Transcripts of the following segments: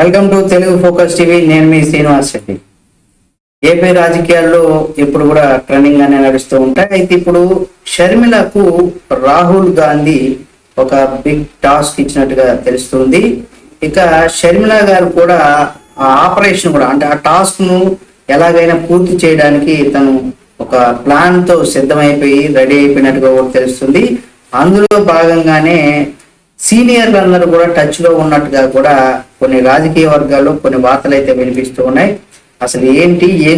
Welcome to Telugu focus TV. నేను మీ Srinivas Reddy. AP రాజకీయాల్లో ఇప్పుడు కూడా ట్రెండింగ్ గానే నడుస్తూ ఉంటాయి. అయితే ఇప్పుడు షర్మిలకు రాహుల్ గాంధీ ఒక బిగ్ టాస్క్ ఇచ్చినట్టుగా తెలుస్తుంది. ఇక షర్మిల గారు కూడా ఆ ఆపరేషన్ కూడా అంటే ఆ టాస్క్ ను ఎలాగైనా పూర్తి చేయడానికి తను ఒక ప్లాన్ తో సిద్ధమైపోయి రెడీ అయిపోయినట్టుగా కూడా తెలుస్తుంది. అందులో భాగంగానే సీనియర్లు అందరూ కూడా టచ్ లో ఉన్నట్టుగా కూడా కొన్ని రాజకీయ వర్గాల్లో కొన్ని వార్తలు అయితే వినిపిస్తూ ఉన్నాయి. అసలు ఏం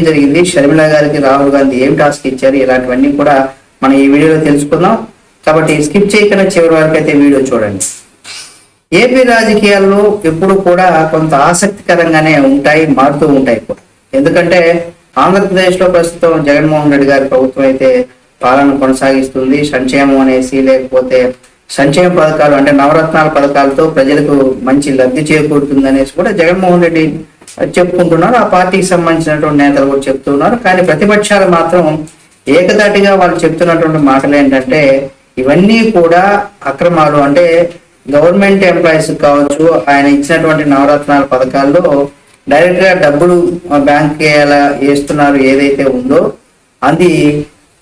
జరిగింది, షర్మిల గారికి రాహుల్ గాంధీ ఏం టాస్క్ ఇచ్చారు, ఇలాంటివన్నీ కూడా మనం ఈ వీడియోలో తెలుసుకుందాం. కాబట్టి స్కిప్ చేయకుండా చివరి వరకు అయితే వీడియో చూడండి. ఏపీ రాజకీయాల్లో ఎప్పుడు కూడా కొంత ఆసక్తికరంగానే ఉంటాయి, మారుతూ ఉంటాయి కూడా. ఎందుకంటే ఆంధ్రప్రదేశ్ లో ప్రస్తుతం జగన్మోహన్ రెడ్డి గారి ప్రభుత్వం అయితే పాలన కొనసాగిస్తుంది. సంక్షేమం అనేసి లేకపోతే సంక్షేమ పథకాలు అంటే నవరత్నాల పథకాలతో ప్రజలకు మంచి లబ్ధి చేకూరుతుంది అనేసి కూడా జగన్మోహన్ రెడ్డి చెప్పుకుంటున్నారు. ఆ పార్టీకి సంబంధించినటువంటి నేతలు కూడా చెప్తున్నారు. కానీ ప్రతిపక్షాలు మాత్రం ఏకదాటిగా వాళ్ళు చెప్తున్నటువంటి మాటలు ఏంటంటే ఇవన్నీ కూడా అక్రమాలు. అంటే గవర్నమెంట్ ఎంప్లాయీస్ కావచ్చు, ఆయన ఇచ్చినటువంటి నవరత్నాల పథకాల్లో డైరెక్ట్ గా డబ్బులు బ్యాంక్ వేస్తున్నారు ఏదైతే ఉందో అది.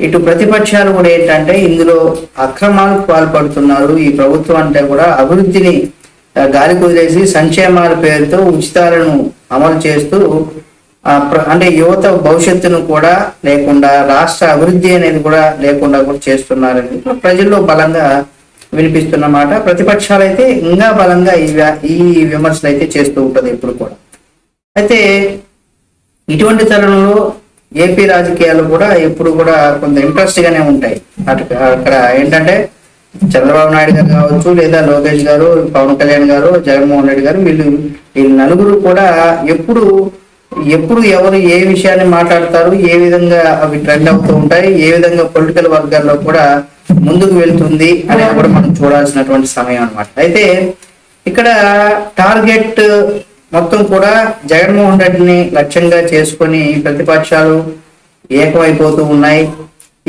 ఇటు ప్రతిపక్షాలు కూడా ఏంటంటే ఇందులో అక్రమాలకు పాల్పడుతున్నారు. ఈ ప్రభుత్వం అంటే కూడా అభివృద్ధిని గాలి కుదిలేసి సంక్షేమాల పేరుతో ఉచితాలను అమలు చేస్తూ అంటే యువత భవిష్యత్తును కూడా లేకుండా రాష్ట్ర అభివృద్ధి అనేది కూడా లేకుండా కూడా చేస్తున్నారని ప్రజల్లో బలంగా వినిపిస్తున్నమాట. ప్రతిపక్షాలు అయితే ఇంకా బలంగా ఈ విమర్శలు అయితే చేస్తూ ఉంటది ఇప్పుడు కూడా. అయితే ఇటువంటి తరుణంలో ఏపీ రాజకీయాలు కూడా ఎప్పుడు కూడా కొంత ఇంట్రెస్ట్ గానే ఉంటాయి. అక్కడ ఏంటంటే చంద్రబాబు నాయుడు గారు కావచ్చు, లేదా లోకేష్ గారు, పవన్ కళ్యాణ్ గారు, జగన్మోహన్ రెడ్డి గారు, వీళ్ళు నలుగురు కూడా ఎప్పుడు ఎవరు ఏ విషయాన్ని మాట్లాడతారు, ఏ విధంగా అవి ట్రెండ్ అవుతూ ఉంటాయి, ఏ విధంగా పొలిటికల్ వర్గాల్లో కూడా ముందుకు వెళ్తుంది అనేది కూడా మనం చూడాల్సినటువంటి సమయం అన్నమాట. అయితే ఇక్కడ టార్గెట్ మొత్తం కూడా జగన్మోహన్ రెడ్డిని లక్ష్యంగా చేసుకొని ప్రతిపక్షాలు ఏకమైపోతూ ఉన్నాయి.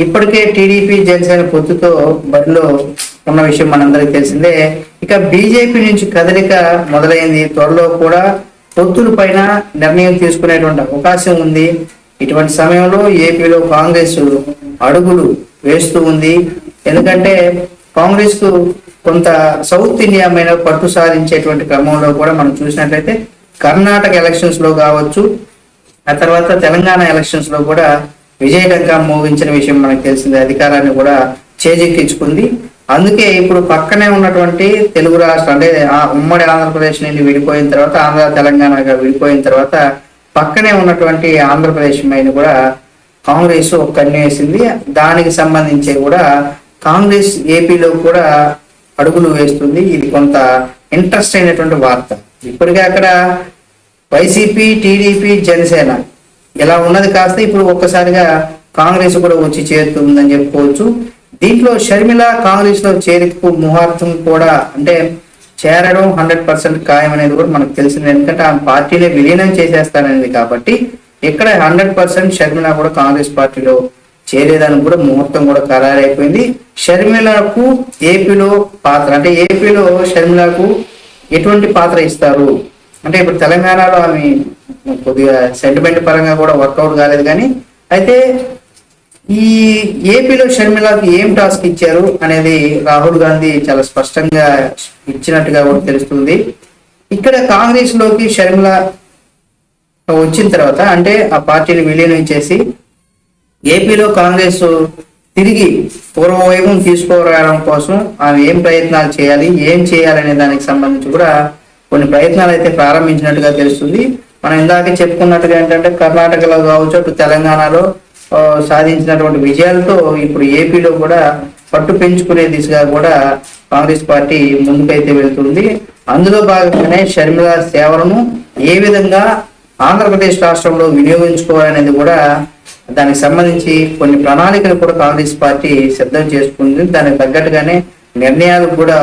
ఇప్పటికే టీడీపీ జనసేన పొత్తుతో బరిలో ఉన్న విషయం మనందరికీ తెలిసిందే. ఇక బీజేపీ నుంచి కదలిక మొదలైంది. త్వరలో కూడా పొత్తుల పైన నిర్ణయం తీసుకునేటువంటి అవకాశం ఉంది. ఇటువంటి సమయంలో ఏపీలో కాంగ్రెస్ అడుగులు వేస్తూ ఉంది. ఎందుకంటే కాంగ్రెస్ కు కొంత సౌత్ ఇండియా మీద పట్టు సాధించేటువంటి క్రమంలో కూడా మనం చూసినట్లయితే కర్ణాటక ఎలక్షన్స్ లో కావచ్చు, ఆ తర్వాత తెలంగాణ ఎలక్షన్స్ లో కూడా విజయడంగా మోగించిన విషయం మనకు తెలిసింది. అధికారాన్ని కూడా చేజెక్కించుకుంది. అందుకే ఇప్పుడు పక్కనే ఉన్నటువంటి తెలుగు రాష్ట్రం అంటే ఉమ్మడి ఆంధ్రప్రదేశ్ నుండి విడిపోయిన తర్వాత ఆంధ్ర తెలంగాణగా విడిపోయిన తర్వాత పక్కనే ఉన్నటువంటి ఆంధ్రప్రదేశ్ మీద కూడా కాంగ్రెస్ ఒక కన్ను వేసింది. దానికి సంబంధించి కూడా కాంగ్రెస్ ఏపీలో కూడా అడుగులు వేస్తుంది. ఇది కొంత ఇంట్రెస్ట్ అయినటువంటి వార్త. ఇప్పటికే అక్కడ వైసీపీ, టీడీపీ, జనసేన ఇలా ఉన్నది కాస్త ఇప్పుడు ఒక్కసారిగా కాంగ్రెస్ కూడా వచ్చి చేరుతుందని చెప్పుకోవచ్చు. దీంట్లో షర్మిల కాంగ్రెస్ లో చేరికకు ముహూర్తం కూడా అంటే చేరడం 100% ఖాయం అనేది కూడా మనకు తెలిసింది. ఎందుకంటే ఆ పార్టీనే విలీనం చేసేస్తాననేది కాబట్టి ఇక్కడ 100% షర్మిల కూడా కాంగ్రెస్ పార్టీలో చేరేదానికి కూడా ముహూర్తం కూడా ఖరారైపోయింది. షర్మిలకు ఏపీలో పాత్ర అంటే ఏపీలో షర్మిలకు ఎటువంటి పాత్ర ఇస్తారు అంటే ఇప్పుడు తెలంగాణలో ఆమె కొద్దిగా సెంటిమెంట్ పరంగా కూడా వర్కౌట్ కాలేదు. కానీ అయితే ఈ ఏపీలో షర్మిలకు ఏం టాస్క్ ఇచ్చారు అనేది రాహుల్ గాంధీ చాలా స్పష్టంగా ఇచ్చినట్టుగా కూడా తెలుస్తుంది. ఇక్కడ కాంగ్రెస్ లోకి షర్మిల వచ్చిన తర్వాత అంటే ఆ పార్టీని విలీనం చేసి ఏపీలో కాంగ్రెస్ తిరిగి పూర్వవైభవం తీసుకురావడం కోసం ఆమె ఏం ప్రయత్నాలు చేయాలి, ఏం చేయాలనే దానికి సంబంధించి కూడా కొన్ని ప్రయత్నాలు అయితే ప్రారంభించినట్టుగా తెలుస్తుంది. మనం ఇందాక చెప్పుకున్నట్టుగా ఏంటంటే కర్ణాటకలో కావచ్చు, అటు తెలంగాణలో సాధించినటువంటి విజయాలతో ఇప్పుడు ఏపీలో కూడా పట్టు పెంచుకునే దిశగా కూడా కాంగ్రెస్ పార్టీ ముందుకైతే వెళ్తుంది. అందులో భాగంగానే షర్మిల సేవలను ఏ విధంగా ఆంధ్రప్రదేశ్ రాష్ట్రంలో వినియోగించుకోవాలనేది కూడా దానికి సంబంధించి కొన్ని ప్రణాళికలు కూడా కాంగ్రెస్ పార్టీ సిద్ధం చేసుకుంది. దానికి తగ్గట్టుగానే నిర్ణయాలు కూడా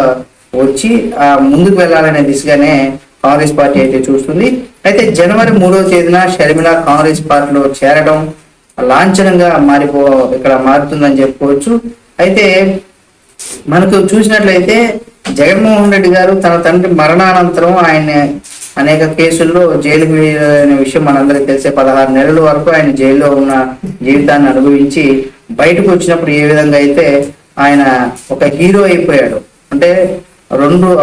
వచ్చి ముందుకు వెళ్లాలనే దిశగానే కాంగ్రెస్ పార్టీ అయితే చూస్తుంది. అయితే జనవరి 3వ తేదీన షర్మిల కాంగ్రెస్ పార్టీలో చేరడం లాంఛనంగా ఇక్కడ మారుతుందని చెప్పుకోవచ్చు. అయితే మనకు చూసినట్లయితే జగన్మోహన్ రెడ్డి గారు తన తండ్రి మరణానంతరం ఆయన అనేక కేసుల్లో జైలుకు వెళ్ళిన విషయం మనందరికీ తెలిసే. 16 నెలల వరకు ఆయన జైల్లో ఉన్న జీవితాన్ని అనుభవించి బయటకు వచ్చినప్పుడు ఏ విధంగా అయితే ఆయన ఒక హీరో అయిపోయాడు. అంటే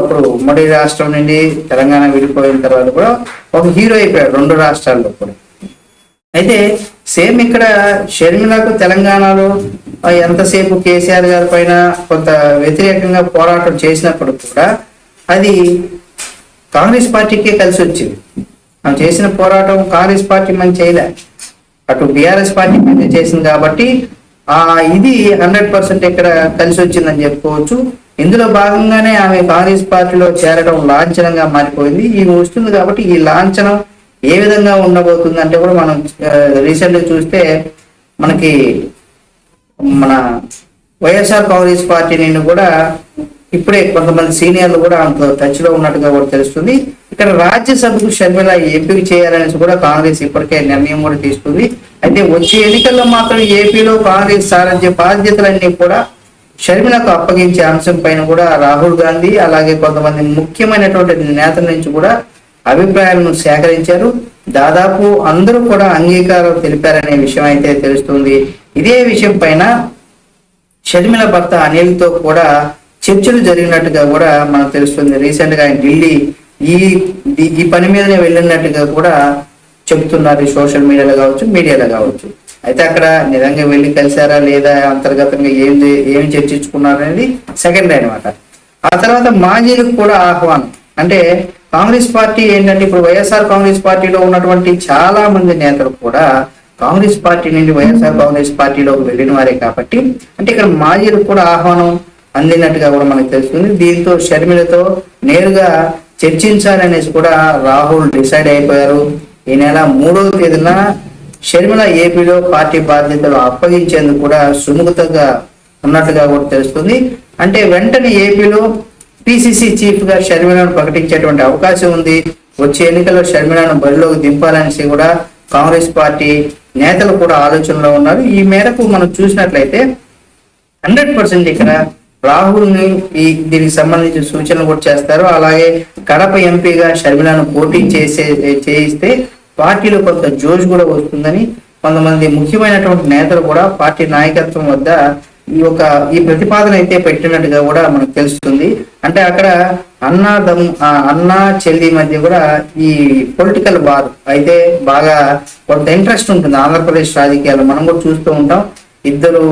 అప్పుడు ఉమ్మడి రాష్ట్రం నుండి తెలంగాణ విడిపోయిన తర్వాత కూడా ఒక హీరో అయిపోయాడు 2 రాష్ట్రాల్లో కూడా. అయితే సేమ్ ఇక్కడ షర్మిలకు తెలంగాణలో ఎంతసేపు కేసీఆర్ గారి పైన కొంత వ్యతిరేకంగా పోరాటం చేసినప్పుడు కూడా అది కాంగ్రెస్ పార్టీకే కలిసి వచ్చింది. ఆమె చేసిన పోరాటం కాంగ్రెస్ పార్టీ మంచి చేయలే, అటు బీఆర్ఎస్ పార్టీ మంచి చేసింది. కాబట్టి ఇది 100% ఇక్కడ కలిసి వచ్చిందని చెప్పుకోవచ్చు. ఇందులో భాగంగానే ఆమె కాంగ్రెస్ పార్టీలో చేరడం లాంఛనంగా మారిపోయింది. ఈమె వస్తుంది కాబట్టి ఈ లాంఛనం ఏ విధంగా ఉండబోతుంది అంటే కూడా మనం రీసెంట్గా చూస్తే మనకి మన వైఎస్ఆర్ కాంగ్రెస్ పార్టీ నుండి కూడా ఇప్పుడే కొంతమంది సీనియర్లు కూడా టచ్ లో ఉన్నట్టుగా కూడా తెలుస్తుంది. ఇక్కడ రాజ్యసభకు షర్మిల ఎంపిక చేయాలనేసి కూడా కాంగ్రెస్ ఇప్పటికే నిర్ణయం కూడా తీసుకుంది. అయితే వచ్చే ఎన్నికల్లో మాత్రం ఏపీలో కాంగ్రెస్ సారథ్య బాధ్యతలన్నీ కూడా షర్మిలకు అప్పగించే అంశం పైన కూడా రాహుల్ గాంధీ అలాగే కొంతమంది ముఖ్యమైనటువంటి నేతల నుంచి కూడా అభిప్రాయాలను సేకరించారు. దాదాపు అందరూ కూడా అంగీకారం తెలిపారనే విషయం అయితే తెలుస్తుంది. ఇదే విషయం పైన షర్మిల భర్త అనిల్ తో కూడా చర్చలు జరిగినట్టుగా కూడా మనకు తెలుస్తుంది. రీసెంట్ గా ఆయన ఢిల్లీ ఈ పని మీదనే వెళ్ళినట్టుగా కూడా చెప్తున్నారు సోషల్ మీడియాలో కావచ్చు, మీడియాలో కావచ్చు. అయితే అక్కడ నిజంగా వెళ్ళి కలిసారా లేదా, అంతర్గతంగా ఏం చర్చించుకున్నారు అనేది సెకండరీ అనమాట. ఆ తర్వాత మాజీలకు కూడా ఆహ్వానం. అంటే కాంగ్రెస్ పార్టీ ఏంటంటే ఇప్పుడు వైఎస్ఆర్ కాంగ్రెస్ పార్టీలో ఉన్నటువంటి చాలా మంది నేతలు కూడా కాంగ్రెస్ పార్టీ నుండి వైఎస్ఆర్ కాంగ్రెస్ పార్టీలోకి వెళ్ళిన వారే కాబట్టి అంటే ఇక్కడ మాజీలకు కూడా ఆహ్వానం అందినట్టుగా కూడా మనకు తెలుస్తుంది. దీంతో షర్మిలతో నేరుగా చర్చించాలనేసి కూడా రాహుల్ డిసైడ్ అయిపోయారు. ఈ నెల 3వ తేదీన షర్మిల ఏపీలో పార్టీ బాధ్యతలు అప్పగించేందుకు కూడా సుముఖతగా ఉన్నట్టుగా కూడా తెలుస్తుంది. అంటే వెంటనే ఏపీలో పిసిసి చీఫ్ గా షర్మిలను ప్రకటించేటువంటి అవకాశం ఉంది. వచ్చే ఎన్నికల్లో షర్మిలను బరిలోకి దింపాలనేసి కూడా కాంగ్రెస్ పార్టీ నేతలు కూడా ఆలోచనలో ఉన్నారు. ఈ మేరకు మనం చూసినట్లయితే 100% ఇక్కడ రాహుల్ ని దీనికి సంబంధించిన సూచనలు కూడా చేస్తారు. అలాగే కడప ఎంపీగా షర్మిలను పోటీ చేయిస్తే పార్టీలో కొంత జోష్ కూడా వస్తుందని కొంతమంది ముఖ్యమైనటువంటి నేతలు కూడా పార్టీ నాయకత్వం వద్ద ఈ ప్రతిపాదన అయితే పెట్టినట్టుగా కూడా మనకు తెలుస్తుంది. అంటే అక్కడ అన్నా చెల్లి మధ్య కూడా ఈ పొలిటికల్ వార్ అయితే బాగా కొంత ఇంట్రెస్ట్ ఉంటుంది ఆంధ్రప్రదేశ్ రాజకీయాలు. మనం కూడా చూస్తూ ఉంటాం. ఇద్దరు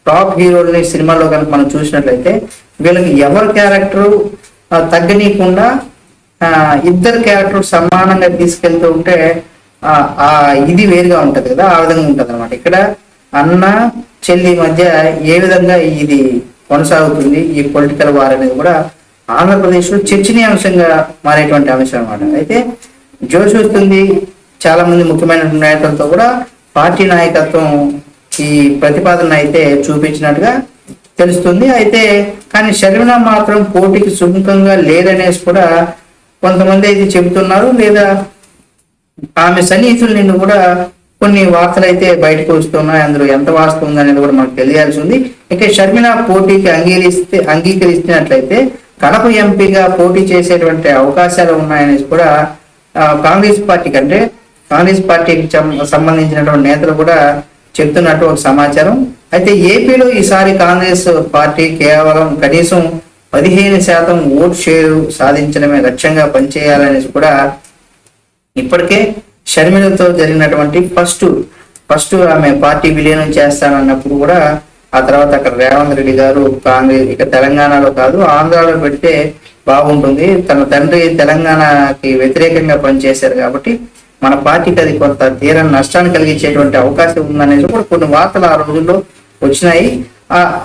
టాప్ హీరోల్ని సినిమాలో కనుక మనం చూసినట్లయితే వీళ్ళకి ఎవరి క్యారెక్టర్ తగ్గనీయకుండా ఇద్దరు క్యారెక్టర్ సమానంగా తీసుకెళ్తూ ఉంటే ఇది వేరుగా ఉంటది కదా, ఆ విధంగా ఉంటది అనమాట. ఇక్కడ అన్న చెల్లి మధ్య ఏ విధంగా ఇది కొనసాగుతుంది ఈ పొలిటికల్ వార్ అనేది కూడా ఆంధ్రప్రదేశ్ లో చర్చనీయాంశంగా మారేటువంటి అంశం అనమాట. అయితే జోష్ వస్తుంది. చాలా మంది ముఖ్యమైన నేతలతో కూడా పార్టీ నాయకత్వం ఈ ప్రతిపాదన అయితే చూపించినట్టుగా తెలుస్తుంది. అయితే కానీ షర్మిల మాత్రం పోటీకి సుముఖంగా లేదనేసి కూడా కొంతమంది అయితే చెబుతున్నారు. లేదా ఆమె సన్నిహితుల నుండి కూడా కొన్ని వార్తలు అయితే బయటకు వస్తున్నాయి. అందులో ఎంత వాస్తవం అనేది కూడా మనకు తెలియాల్సి ఉంది. ఇక షర్మిల పోటీకి అంగీకరిస్తున్నట్లయితే కడప ఎంపీగా పోటీ చేసేటువంటి అవకాశాలు ఉన్నాయనేసి కూడా కాంగ్రెస్ పార్టీకి సంబంధించినటువంటి నేతలు కూడా చెప్తున్నట్టు ఒక సమాచారం. అయితే ఏపీలో ఈసారి కాంగ్రెస్ పార్టీ కేవలం కనీసం 15% ఓట్ షేరు సాధించడమే లక్ష్యంగా పనిచేయాలనేసి కూడా ఇప్పటికే షర్మిలతో జరిగినటువంటి ఫస్ట్ ఆమె పార్టీ విలీనం చేస్తానన్నప్పుడు కూడా ఆ తర్వాత అక్కడ రేవంత్ రెడ్డి గారు కాంగ్రెస్ ఇక తెలంగాణలో కాదు ఆంధ్రాలో పెడితే బాగుంటుంది, తన తండ్రి తెలంగాణకి వ్యతిరేకంగా పనిచేశారు కాబట్టి మన పార్టీకి అది కొంత తీరని నష్టాన్ని కలిగించేటువంటి అవకాశం ఉందనేది కూడా కొన్ని వార్తలు ఆ రోజుల్లో వచ్చినాయి.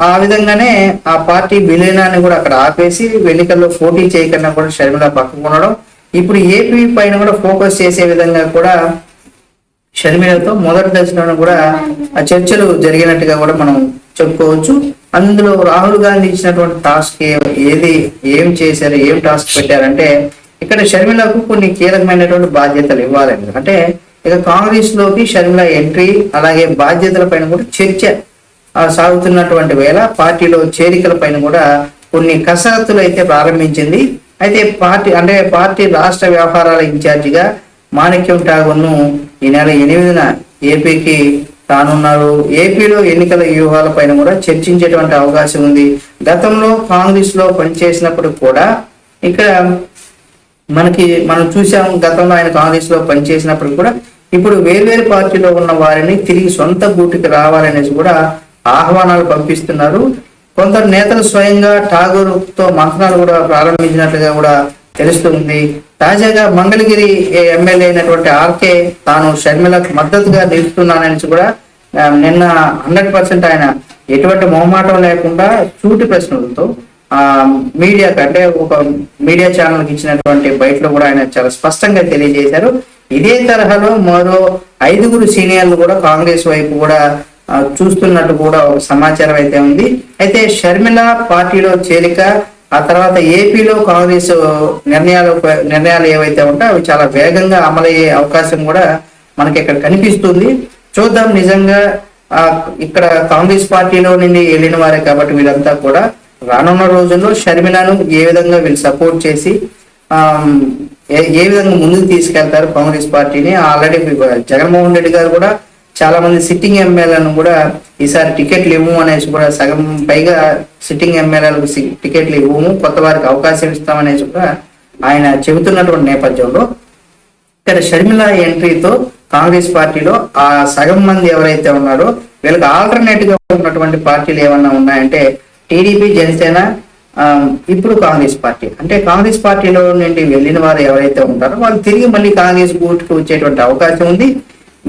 ఆ విధంగానే ఆ పార్టీ విలీనాన్ని కూడా అక్కడ ఆపేసి ఎన్నికల్లో పోటీ చేయకుండా కూడా షర్మిల పక్కకు ఉండడం, ఇప్పుడు ఏపీ పైన కూడా ఫోకస్ చేసే విధంగా కూడా షర్మిలతో మొదటి దశలో కూడా ఆ చర్చలు జరిగినట్టుగా కూడా మనం చెప్పుకోవచ్చు. అందులో రాహుల్ గాంధీ ఇచ్చినటువంటి టాస్క్ ఏం చేశారు, ఏం టాస్క్ పెట్టారంటే ఇక్కడ షర్మిలకు కొన్ని కీలకమైనటువంటి బాధ్యతలు ఇవ్వాలని. అంటే ఇక కాంగ్రెస్ లోకి షర్మిల ఎంట్రీ అలాగే బాధ్యతల పైన కూడా చర్చ సాగుతున్నటువంటి వేళ పార్టీలో చేరికల పైన కూడా కొన్ని కసరత్తులు అయితే ప్రారంభించింది. అయితే పార్టీ రాష్ట్ర వ్యవహారాల ఇన్ఛార్జిగా మాణిక్యం ఠాగూర్ను ఈ నెల 8న ఏపీకి రానున్నారు. ఏపీలో ఎన్నికల వ్యూహాలపైన కూడా చర్చించేటువంటి అవకాశం ఉంది. గతంలో కాంగ్రెస్ లో పనిచేసినప్పుడు కూడా ఇక్కడ మనం చూసాం, గతంలో ఆయన కాంగ్రెస్ లో పనిచేసినప్పుడు కూడా ఇప్పుడు వేర్వేరు పార్టీలో ఉన్న వారిని తిరిగి సొంత గూటికి రావాలనేసి కూడా ఆహ్వానాలు పంపిస్తున్నారు. కొందరు నేతలు స్వయంగా ఠాగూర్ తో మంత్రాలు కూడా ప్రారంభించినట్లుగా కూడా తెలుస్తుంది. తాజాగా మంగళగిరి ఎమ్మెల్యే అయినటువంటి ఆర్కే తాను షర్మిలకు మద్దతుగా నిలుస్తున్నానని కూడా నిన్న 100% ఆయన ఎటువంటి మొహమాటం లేకుండా సూటి ప్రశ్నలతో మీడియాకి అంటే ఒక మీడియా ఛానల్కి ఇచ్చినటువంటి బయటలో కూడా ఆయన చాలా స్పష్టంగా తెలియజేశారు. ఇదే తరహాలో మరో 5 సీనియర్లు కూడా కాంగ్రెస్ వైపు కూడా చూస్తున్నట్టు కూడా ఒక సమాచారం అయితే ఉంది. అయితే షర్మిల పార్టీలో చేరిక, ఆ తర్వాత ఏపీలో కాంగ్రెస్ నిర్ణయాలు ఏవైతే ఉంటాయో అవి చాలా వేగంగా అమలయ్యే అవకాశం కూడా మనకి ఇక్కడ కనిపిస్తుంది. చూద్దాం, నిజంగా ఇక్కడ కాంగ్రెస్ పార్టీలో నుండి వెళ్ళిన వారే కాబట్టి వీళ్ళంతా కూడా రానున్న రోజుల్లో షర్మిలను ఏ విధంగా వీళ్ళు సపోర్ట్ చేసి ఏ విధంగా ముందుకు తీసుకెళ్తారు కాంగ్రెస్ పార్టీని. ఆల్రెడీ జగన్మోహన్ రెడ్డి గారు కూడా చాలా మంది సిట్టింగ్ ఎమ్మెల్యేలను కూడా ఈసారి టికెట్లు ఇవ్వము అనేసి కూడా సగం పైగా సిట్టింగ్ ఎమ్మెల్యేలకు టికెట్లు ఇవ్వము, కొత్త వారికి అవకాశం ఇస్తామనేసి కూడా ఆయన చెబుతున్నటువంటి నేపథ్యంలో ఇక్కడ షర్మిల ఎంట్రీతో కాంగ్రెస్ పార్టీలో ఆ సగం మంది ఎవరైతే ఉన్నారో వీళ్ళకి ఆల్టర్నేట్ గా ఉన్నటువంటి పార్టీలు ఏమన్నా ఉన్నాయంటే టీడీపీ, జనసేన, ఇప్పుడు కాంగ్రెస్ పార్టీ. అంటే కాంగ్రెస్ పార్టీలో నుండి వెళ్ళిన వారు ఎవరైతే ఉంటారో వాళ్ళు తిరిగి మళ్ళీ కాంగ్రెస్ గూట్కి వచ్చేటువంటి అవకాశం ఉంది.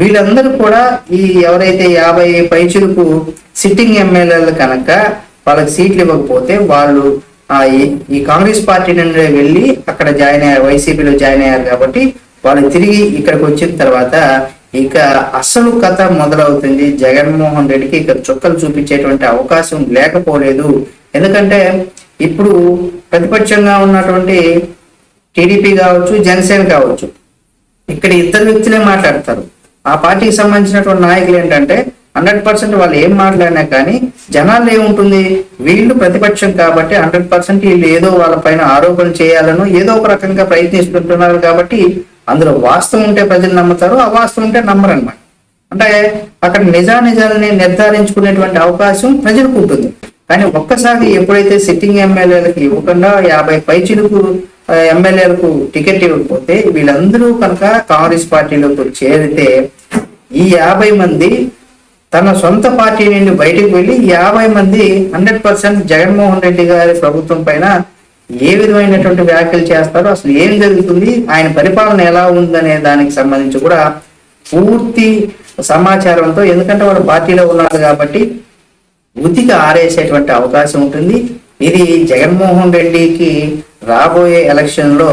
వీళ్ళందరూ కూడా ఈ ఎవరైతే 50 పైచులకు సిట్టింగ్ ఎమ్మెల్యేలు కనుక వాళ్ళకి సీట్లు ఇవ్వకపోతే వాళ్ళు ఈ కాంగ్రెస్ పార్టీ నుండి వెళ్ళి అక్కడ జాయిన్ అయ్యారు, వైసీపీలో జాయిన్ అయ్యారు కాబట్టి వాళ్ళు తిరిగి ఇక్కడికి వచ్చిన తర్వాత ఇక అసలు కథ మొదలవుతుంది. జగన్మోహన్ రెడ్డికి ఇక్కడ చుక్కలు చూపించేటువంటి అవకాశం లేకపోలేదు. ఎందుకంటే ఇప్పుడు ప్రతిపక్షంగా ఉన్నటువంటి టీడీపీ కావచ్చు, జనసేన కావచ్చు, ఇక్కడ 2 వ్యక్తులే మాట్లాడతారు. ఆ పార్టీకి సంబంధించినటువంటి నాయకులు ఏంటంటే 100% వాళ్ళు ఏం మాట్లాడినా కానీ జనాలు ఏముంటుంది, వీళ్ళు ప్రతిపక్షం కాబట్టి 100% వీళ్ళు ఏదో వాళ్ళ పైన ఆరోపణ చేయాలను ఏదో ఒక రకంగా ప్రయత్నిస్తుంటున్నారు కాబట్టి అందులో వాస్తవం ఉంటే ప్రజలు నమ్ముతారు, అవాస్తవం ఉంటే నమ్మరు అనమాట. అంటే అక్కడ నిజానిజాలని నిర్ధారించుకునేటువంటి అవకాశం ప్రజలకు ఉంటుంది. కానీ ఒక్కసారి ఎప్పుడైతే సిట్టింగ్ ఎమ్మెల్యేలకు ఇవ్వకుండా 50 పైచిలకు ఎమ్మెల్యేలకు టికెట్ ఇవ్వకపోతే వీళ్ళందరూ కనుక కాంగ్రెస్ పార్టీలోకి చేరితే ఈ 50 మంది తన సొంత పార్టీ నుండి బయటకు వెళ్ళి 50 మంది 100% జగన్మోహన్ రెడ్డి గారి ప్రభుత్వం పైన ఏ విధమైనటువంటి వ్యాఖ్యలు చేస్తారో, అసలు ఏం జరుగుతుంది, ఆయన పరిపాలన ఎలా ఉందనే దానికి సంబంధించి కూడా పూర్తి సమాచారంతో, ఎందుకంటే వాళ్ళు పార్టీలో ఉన్నారు కాబట్టి ఉతికి ఆరేసేటువంటి అవకాశం ఉంటుంది. ఇది జగన్మోహన్ రెడ్డికి రాబోయే ఎలక్షన్ లో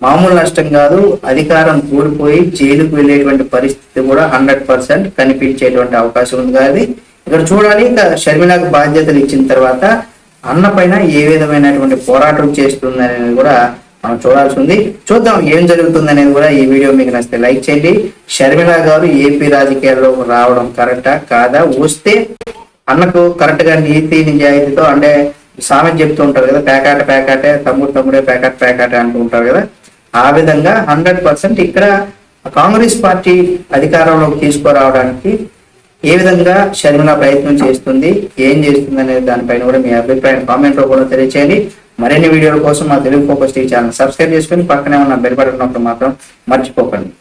మామూలు నష్టం కాదు, అధికారం కోల్పోయి జైలుకు వెళ్ళేటువంటి పరిస్థితి కూడా 100% కనిపించేటువంటి అవకాశం ఉంది. కానీ ఇక్కడ చూడాలి, షర్మిలకు బాధ్యతలు ఇచ్చిన తర్వాత అన్న పైన ఏ విధమైనటువంటి పోరాటం చేస్తుంది అనేది కూడా మనం చూడాల్సి ఉంది. చూద్దాం ఏం జరుగుతుంది అనేది కూడా. ఈ వీడియో మీకు నచ్చితే లైక్ చేయండి. షర్మిల గారు ఏపీ రాజకీయాల్లో రావడం కరెక్టా కాదా, వస్తే అన్నకు కరెక్ట్ గా నీతి నిజాయితీతో, అంటే సామెత చెప్తూ ఉంటారు కదా, పేకాటే తమ్ముడే పేకాటే అంటూ ఉంటారు కదా, ఆ విధంగా 100% ఇక్కడ కాంగ్రెస్ పార్టీ అధికారంలోకి తీసుకురావడానికి ఏ విధంగా షర్మిల ప్రయత్నం చేస్తుంది, ఏం చేస్తుంది అనే దానిపైన కూడా మీ అభిప్రాయం కామెంట్ లో కూడా తెలియచేయండి. మరిన్ని వీడియోల కోసం మా Telugu focus TV channel subscribe చేసుకుని పక్కనే ఉన్న బెల్ బటన్ నొక్కడం మాత్రం మర్చిపోకండి.